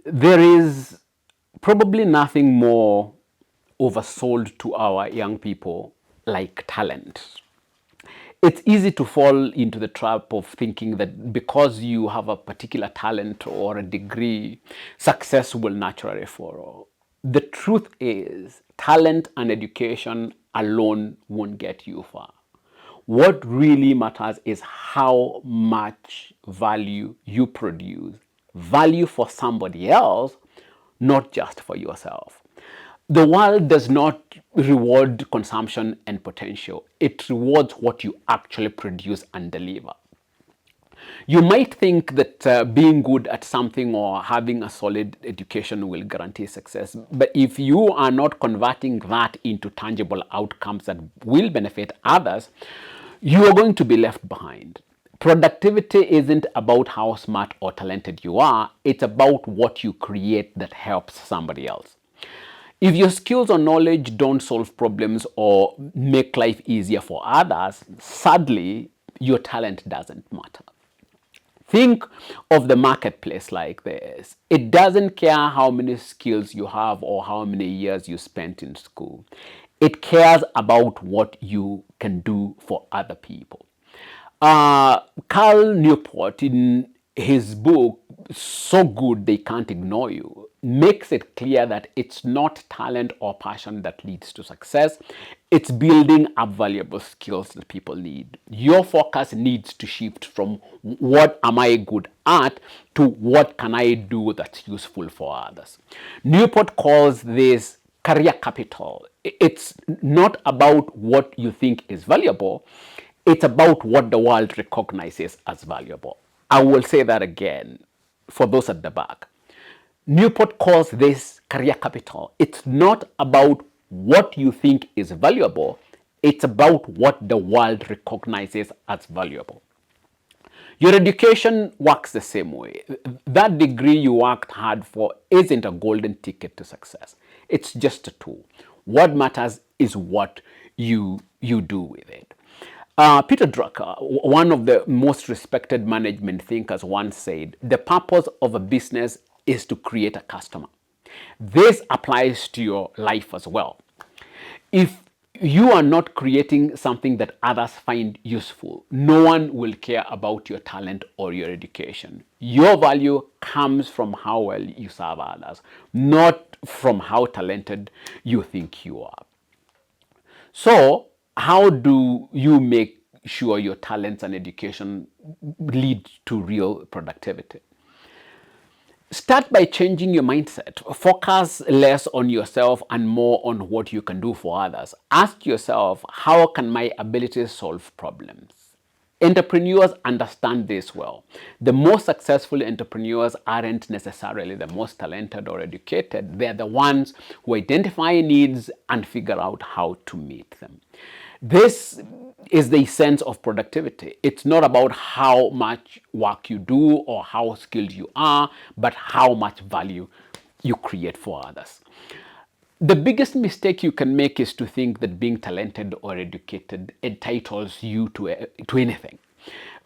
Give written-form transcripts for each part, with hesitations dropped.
There is probably nothing more oversold to our young people like talent. It's easy to fall into the trap of thinking that because you have a particular talent or a degree, success will naturally follow. The truth is, talent and education alone won't get you far. What really matters is how much value you produce, value for somebody else, not just for yourself. The world does not reward consumption and potential. It rewards what you actually produce and deliver. You might think that being good at something or having a solid education will guarantee success. But if you are not converting that into tangible outcomes that will benefit others, you are going to be left behind. Productivity isn't about how smart or talented you are, it's about what you create that helps somebody else. If your skills or knowledge don't solve problems or make life easier for others, sadly, your talent doesn't matter. Think of the marketplace like this. It doesn't care how many skills you have or how many years you spent in school. It cares about what you can do for other people. Carl Newport, in his book, So Good They Can't Ignore You, makes it clear that it's not talent or passion that leads to success. It's building up valuable skills that people need. Your focus needs to shift from what am I good at to what can I do that's useful for others. Newport calls this career capital. It's not about what you think is valuable, it's about what the world recognizes as valuable. I will say that again for those at the back. Newport calls this career capital. It's not about what you think is valuable, it's about what the world recognizes as valuable. Your education works the same way. That degree you worked hard for isn't a golden ticket to success. It's just a tool. What matters is what you do with it. Peter Drucker, one of the most respected management thinkers, once said, "The purpose of a business is to create a customer." This applies to your life as well. If you are not creating something that others find useful, no one will care about your talent or your education. Your value comes from how well you serve others, not from how talented you think you are. So, how do you make sure your talents and education lead to real productivity? Start by changing your mindset. Focus less on yourself and more on what you can do for others. Ask yourself, how can my abilities solve problems? Entrepreneurs understand this well. The most successful entrepreneurs aren't necessarily the most talented or educated. They're the ones who identify needs and figure out how to meet them. This is the sense of productivity. It's not about how much work you do or how skilled you are, but how much value you create for others. The biggest mistake you can make is to think that being talented or educated entitles you to anything.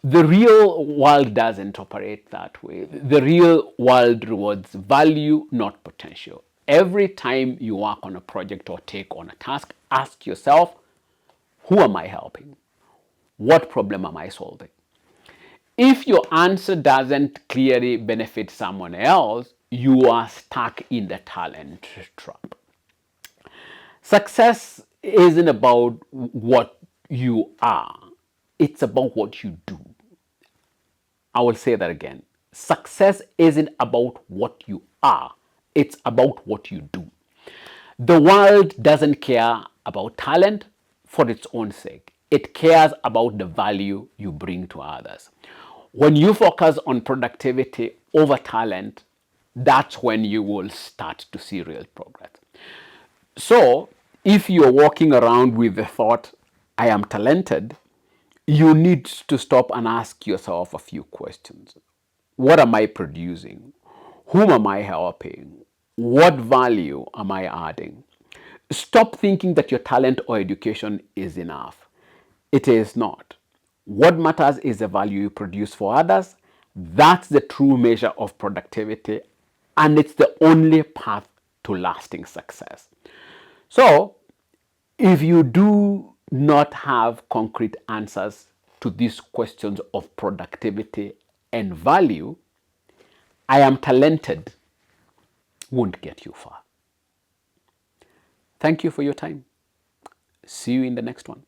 The real world doesn't operate that way. The real world rewards value, not potential. Every time you work on a project or take on a task, ask yourself, who am I helping? What problem am I solving? If your answer doesn't clearly benefit someone else, you are stuck in the talent trap. Success isn't about what you are, it's about what you do. I will say that again. Success isn't about what you are, it's about what you do. The world doesn't care about talent for its own sake. It cares about the value you bring to others. When you focus on productivity over talent, that's when you will start to see real progress. So, if you're walking around with the thought, I am talented, you need to stop and ask yourself a few questions. What am I producing? Whom am I helping? What value am I adding? Stop thinking that your talent or education is enough. It is not. What matters is the value you produce for others. That's the true measure of productivity and it's the only path to lasting success. So, if you do not have concrete answers to these questions of productivity and value, I am talented won't get you far. Thank you for your time. See you in the next one.